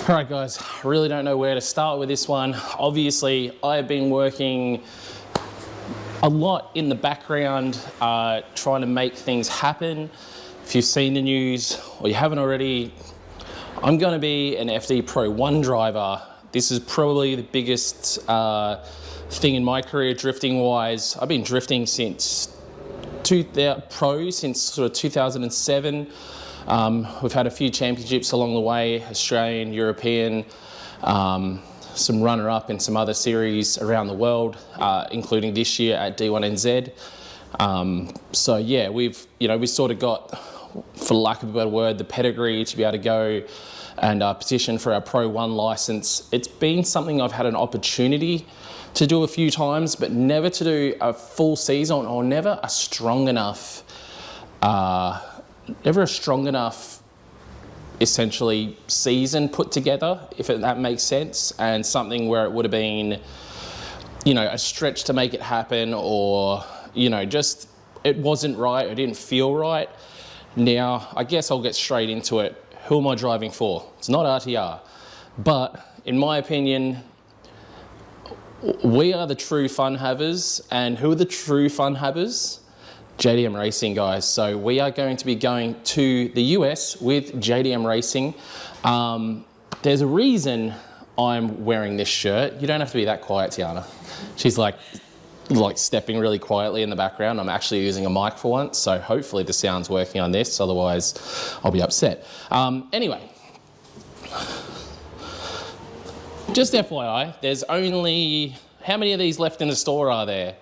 All right, guys, I really don't know where to start with this one. Obviously, I've been working a lot in the background, trying to make things happen. If you've seen the news or you haven't already, I'm going to be an FD Pro 1 driver. This is probably the biggest thing in my career drifting-wise. I've been drifting since since sort of 2007. We've had a few championships along the way, Australian, European, some runner-up in some other series around the world, including this year at D1NZ. So yeah, we sort of got, for lack of a better word, the pedigree to be able to go and petition for our Pro 1 license. It's been something I've had an opportunity to do a few times, but never to do a full season or never a strong enough essentially season put together, if that makes sense, and something where it would have been, a stretch to make it happen, or, just it wasn't right, it didn't feel right. Now, I guess I'll get straight into it. Who am I driving for? It's not RTR, but in my opinion, we are the true fun havers. And who are the true fun havers? JDM Racing, guys. So we are going to be going to the US with JDM Racing. There's a reason I'm wearing this shirt. You don't have to be that quiet, Tiana. She's like stepping really quietly in the background. I'm actually using a mic for once, so hopefully the sound's working on this, otherwise I'll be upset. Anyway, just FYI, there's only, how many of these left in the store are there?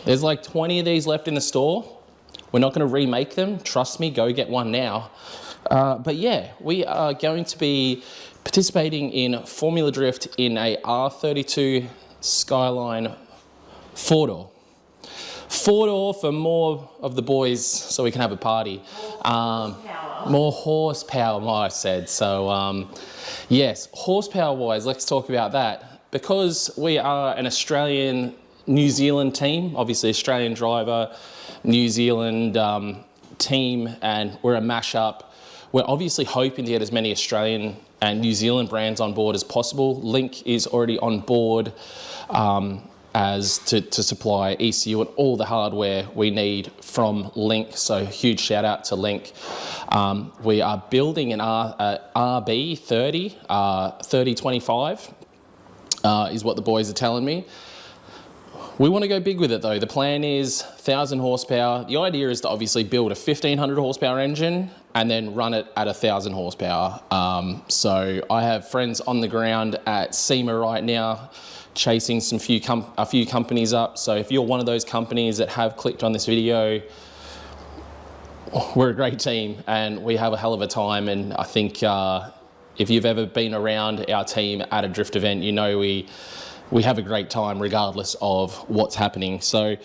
There's like 20 of these left in the store. We're not going to remake them. Trust me, go get one now. But yeah, we are going to be participating in Formula Drift in a R32 Skyline 4-door. 4-door for more of the boys so we can have a party. More horsepower, I said. So yes, horsepower-wise, let's talk about that. Because we are an Australian New Zealand team, obviously Australian driver, New Zealand team, and we're a mashup. We're obviously hoping to get as many Australian and New Zealand brands on board as possible. Link is already on board as to supply ECU and all the hardware we need from Link, so huge shout out to Link. We are building an RB30, 3025 is what the boys are telling me. We want to go big with it though. The plan is 1,000 horsepower. The idea is to obviously build a 1,500 horsepower engine and then run it at 1,000 horsepower. So I have friends on the ground at SEMA right now chasing a few companies up. So if you're one of those companies that have clicked on this video, we're a great team and we have a hell of a time. And I think if you've ever been around our team at a drift event, we have a great time regardless of what's happening. So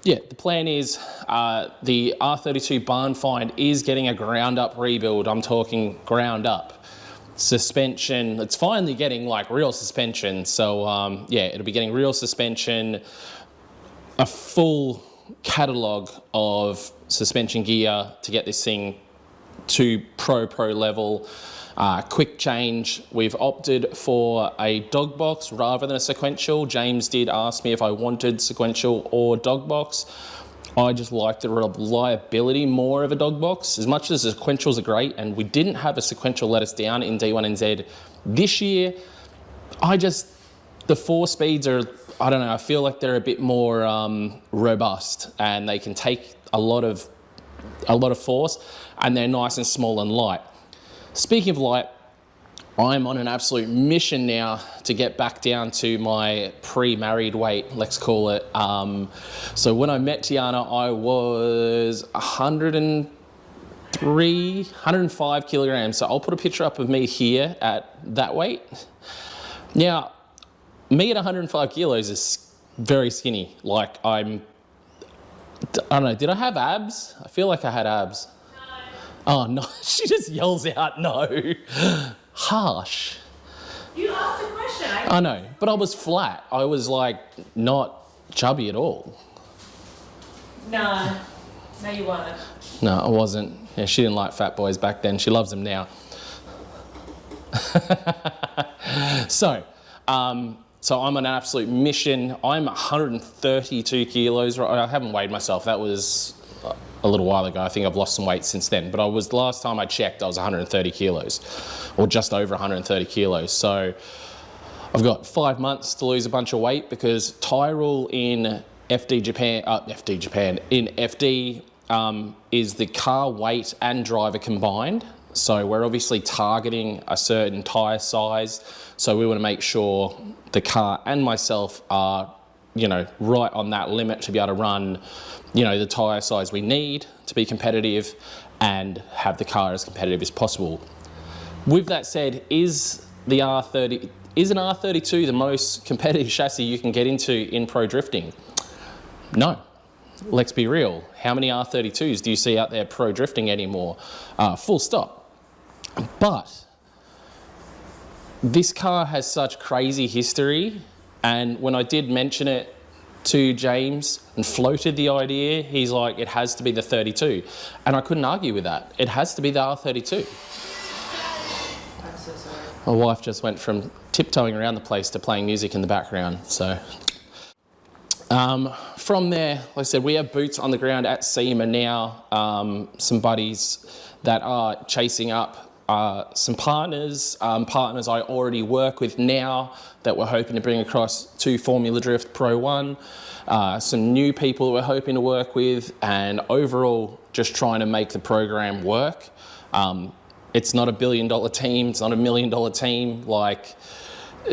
yeah, the plan is the R32 barn find is getting a ground up rebuild. I'm talking ground up. Suspension, it's finally getting like real suspension. So yeah, it'll be getting real suspension, a full catalog of suspension gear to get this thing to pro level. Quick change, we've opted for a dog box rather than a sequential. James did ask me if I wanted sequential or dog box. I just like the reliability more of a dog box. As much as the sequentials are great, and we didn't have a sequential let us down in D1NZ this year, the 4 speeds are, I don't know, I feel like they're a bit more robust and they can take a lot of force and they're nice and small and light. Speaking of light, I'm on an absolute mission now to get back down to my pre-married weight, let's call it. So when I met Tiana, I was 105 kilograms. So I'll put a picture up of me here at that weight. Now, me at 105 kilos is very skinny. Like I don't know, did I have abs? I feel like I had abs. Oh no, she just yells out no. Harsh. You asked a question. I know, but I was flat. I was like not chubby at all. No you weren't. No, I wasn't. Yeah, she didn't like fat boys back then. She loves them now. So I'm on an absolute mission. I'm 132 kilos. I haven't weighed myself. That was a little while ago. I think I've lost some weight since then. But the last time I checked, I was 130 kilos, or just over 130 kilos. So I've got 5 months to lose a bunch of weight, because Tyrrell in FD is the car weight and driver combined. So we're obviously targeting a certain tyre size. So we want to make sure the car and myself are, right on that limit to be able to run, the tyre size we need to be competitive and have the car as competitive as possible. With that said, is an R32 the most competitive chassis you can get into in pro drifting? No. Let's be real. How many R32s do you see out there pro drifting anymore? Full stop. But this car has such crazy history, and when I did mention it to James and floated the idea, he's like, it has to be the 32. And I couldn't argue with that. It has to be the R32. I'm so sorry. My wife just went from tiptoeing around the place to playing music in the background, so. From there, like I said, we have boots on the ground at SEMA now, some buddies that are chasing up some partners I already work with now that we're hoping to bring across to Formula Drift Pro 1, some new people that we're hoping to work with, and overall just trying to make the program work. It's not $1 billion team, it's not $1 million team. Like,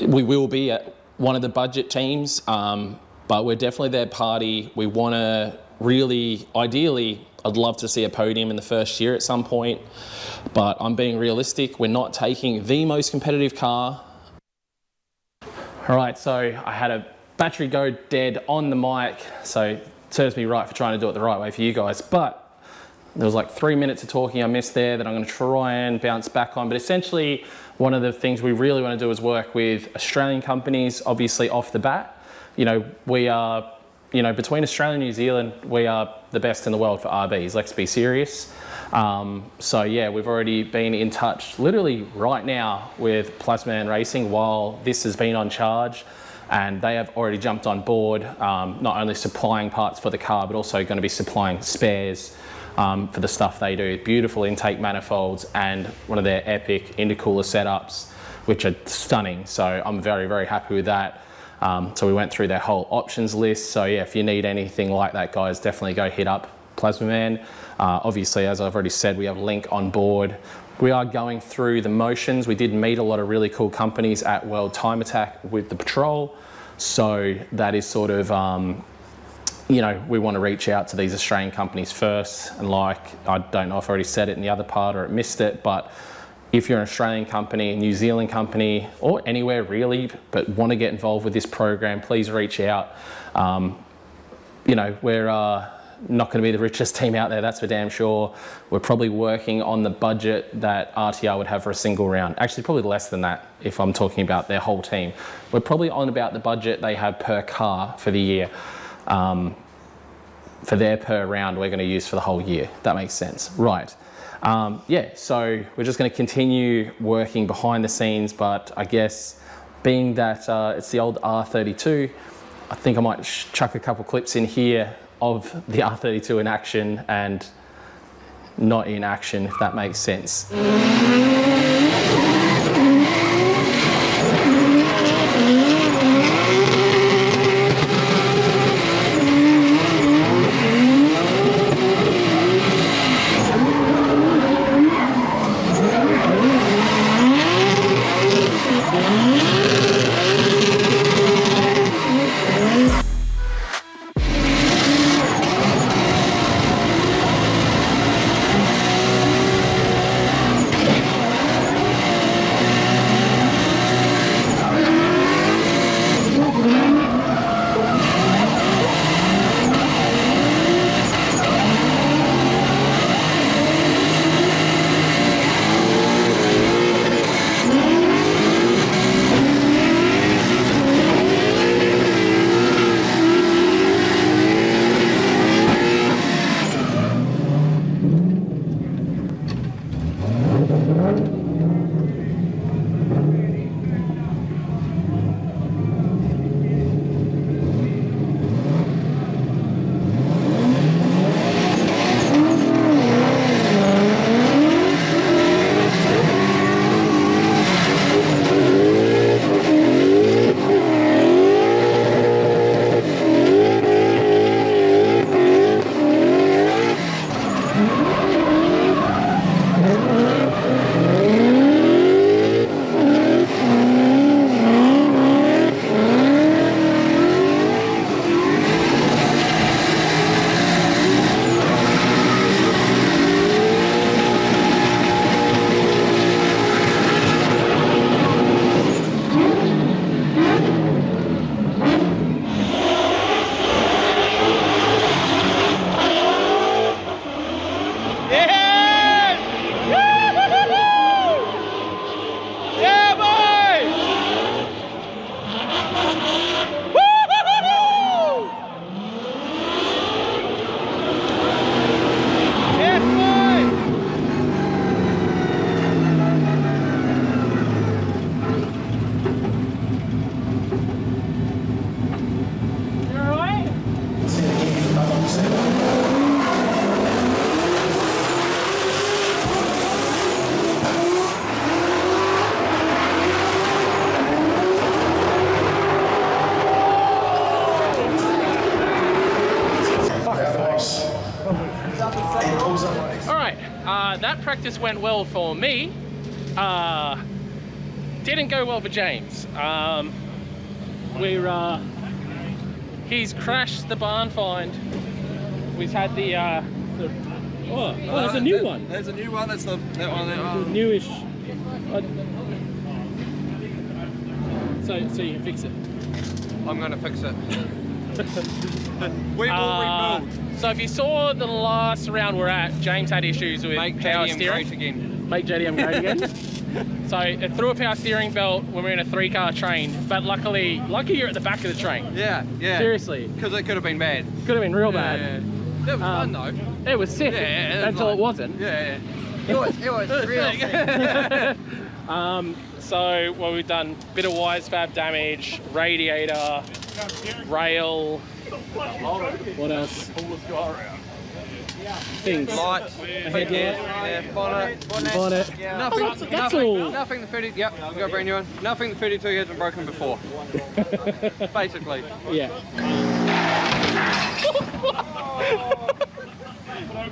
we will be at one of the budget teams, but we're definitely their party. We want to really, ideally, I'd love to see a podium in the first year at some point, but I'm being realistic. We're not taking the most competitive car. All right, so I had a battery go dead on the mic, so it serves me right for trying to do it the right way for you guys. But there was like 3 minutes of talking I missed there that I'm going to try and bounce back on. But essentially, one of the things we really want to do is work with Australian companies, obviously off the bat. We are, between Australia and New Zealand, we are the best in the world for RBs, let's be serious. So yeah, we've already been in touch literally right now with Plasman Racing while this has been on charge, and they have already jumped on board, not only supplying parts for the car, but also going to be supplying spares for the stuff they do. Beautiful intake manifolds and one of their epic intercooler setups, which are stunning. So I'm very, very happy with that. So we went through their whole options list. So yeah, if you need anything like that, guys, definitely go hit up Plasman. Obviously, as I've already said, we have Link on board. We are going through the motions. We did meet a lot of really cool companies at World Time Attack with the Patrol. So that is sort of, we want to reach out to these Australian companies first. And like, I don't know if I already said it in the other part or it missed it, but if you're an Australian company, a New Zealand company, or anywhere really, but want to get involved with this program, please reach out. We're not going to be the richest team out there, that's for damn sure. We're probably working on the budget that RTR would have for a single round. Actually, probably less than that if I'm talking about their whole team. We're probably on about the budget they have per car for the year. For their per round we're going to use for the whole year. That makes sense. Right. So we're just going to continue working behind the scenes, but I guess being that it's the old R32, I think I might chuck a couple clips in here of the R32 in action and not in action, if that makes sense. that practice went well for me. Didn't go well for James. He's crashed the barn find. We've had the there's a new one. There's a new one. That's that one. Newish. So you can fix it. I'm going to fix it. We will rebuild. So if you saw the last round we're at, James had issues with Make power JDM steering. great again. Make JDM great again. So it threw a power steering belt when we were in a 3-car train, but lucky you're at the back of the train. Yeah. Seriously. Because it could have been bad. Could have been real bad. Yeah. It was fun though. It was sick until it wasn't. Yeah. It was real sick. So we've done a bit of wise fab damage, radiator, rail. What else? Things. Lights, yeah, bonnet. Yeah. Nothing. That's all. Nothing the 30. Yep, we got a brand new one. Nothing the 32 hasn't broken before. Basically. Yeah.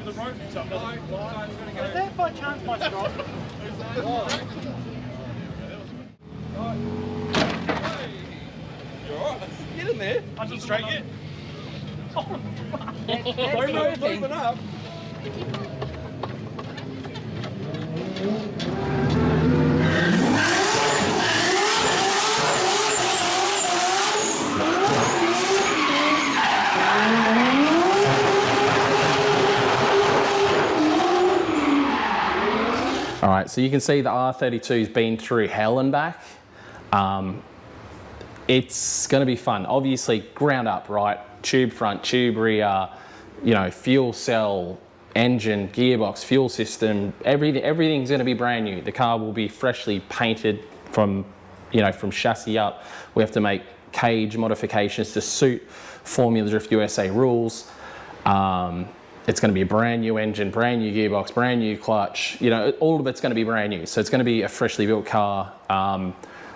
Is that by chance my strop? Get in there. I just straight yet. Open up. All right, so you can see the R32's been through hell and back. It's going to be fun. Obviously, ground up, right? Tube front, tube rear, fuel cell, engine, gearbox, fuel system, everything's going to be brand new. The car will be freshly painted from chassis up. We have to make cage modifications to suit Formula Drift USA rules. It's going to be a brand new engine, brand new gearbox, brand new clutch. All of it's going to be brand new. So it's going to be a freshly built car.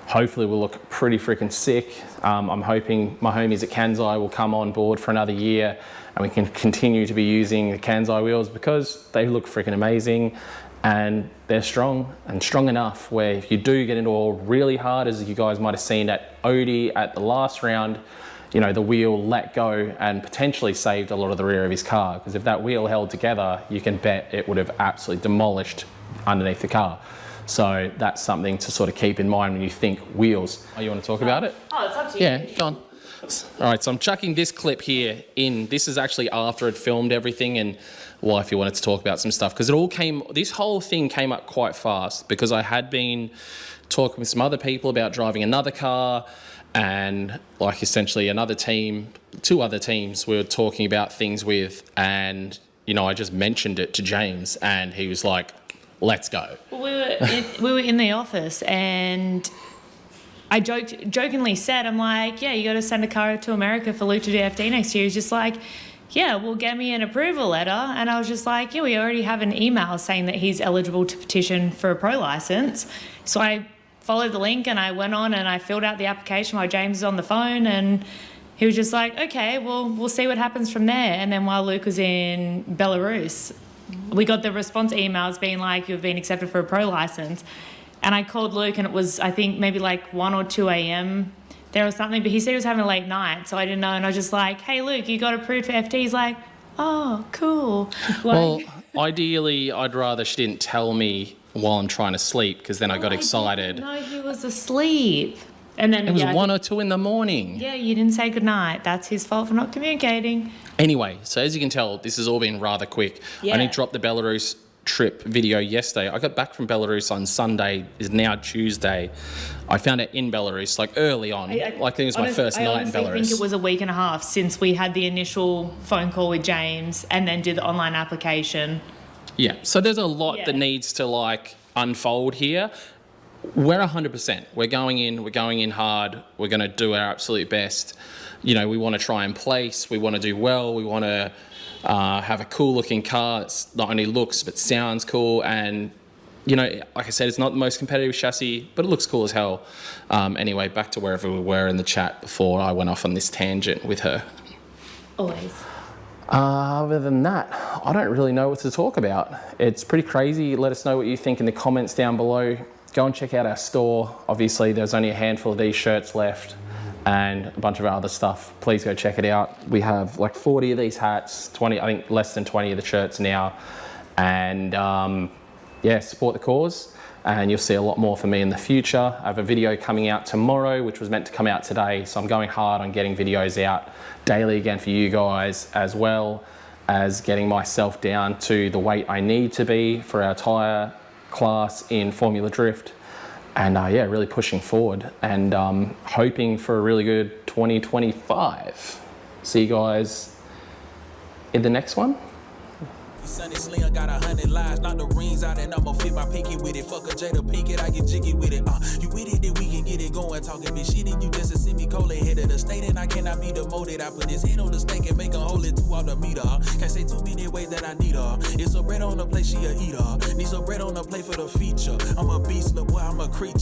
Hopefully we'll look pretty freaking sick. I'm hoping my homies at Kansai will come on board for another year and we can continue to be using the Kansai wheels because they look freaking amazing and they're strong and strong enough where if you do get into all really hard, as you guys might have seen at Odie at the last round, the wheel let go and potentially saved a lot of the rear of his car, because if that wheel held together, you can bet it would have absolutely demolished underneath the car. So that's something to sort of keep in mind when you think wheels. Oh, you want to talk about it? Oh, it's up to you. Yeah, go on. All right, so I'm chucking this clip here in. This is actually after I'd filmed everything, and if you wanted to talk about some stuff, because this whole thing came up quite fast because I had been talking with some other people about driving another car, and essentially another team, 2 other teams we were talking about things with, and I just mentioned it to James and he was like, let's go. Well, we were in the office and I jokingly said, I'm like, yeah, you got to send a car to America for Lucha DFD next year. He's just like, yeah, well, get me an approval letter. And I was just like, yeah, we already have an email saying that he's eligible to petition for a pro license. So I followed the link and I went on and I filled out the application while James was on the phone, and he was just like, okay, well, we'll see what happens from there. And then while Luke was in Belarus, we got the response emails being like, you've been accepted for a pro license. And I called Luke and it was, I think, maybe 1 or 2 a.m. there or something, but he said he was having a late night, so I didn't know. And I was just like, hey, Luke, you got approved for FT? He's like, oh, cool. Well, ideally, I'd rather she didn't tell me while I'm trying to sleep, because then I got excited. No, he was asleep. And then it was 1 or 2 in the morning. Yeah, you didn't say goodnight. That's his fault for not communicating. Anyway, so as you can tell, this has all been rather quick. Yeah. I only dropped the Belarus trip video yesterday. I got back from Belarus on Sunday, is now Tuesday. I found it in Belarus, early on. I think it was my first night in Belarus. I think it was a week and a half since we had the initial phone call with James and then did the online application. Yeah, so there's a lot that needs to unfold here. We're 100%. We're going in hard. We're going to do our absolute best. We want to try and place. We want to do well. We want to have a cool looking car that's not only looks but sounds cool. And, like I said, it's not the most competitive chassis, but it looks cool as hell. Anyway, back to wherever we were in the chat before I went off on this tangent with her. Always. Other than that, I don't really know what to talk about. It's pretty crazy. Let us know what you think in the comments down below. Go and check out our store. Obviously, there's only a handful of these shirts left and a bunch of other stuff. Please go check it out. We have like 40 of these hats, 20, I think less than 20 of the shirts now. And yeah, support the cause. And you'll see a lot more from me in the future. I have a video coming out tomorrow, which was meant to come out today. So I'm going hard on getting videos out daily again for you guys, as well as getting myself down to the weight I need to be for our tyre class in Formula Drift. And yeah, really pushing forward and hoping for a really good 2025. See you guys in the next one. Sunny Slim got 100 lives, knock the rings out and I'ma fit my pinky with it. Fuck a Jada Pinkett, I get jiggy with it. You with it, then we can get it going. Talking big shit and you just to see me cold head of the state and I cannot be demoted. I put his head on the stake and make him hold it 2 out the meter. Can't say too many ways that I need her. It's a bread on the plate, she a eater. Need some bread on the plate for the feature. I'm a beast, little boy, I'm a creature.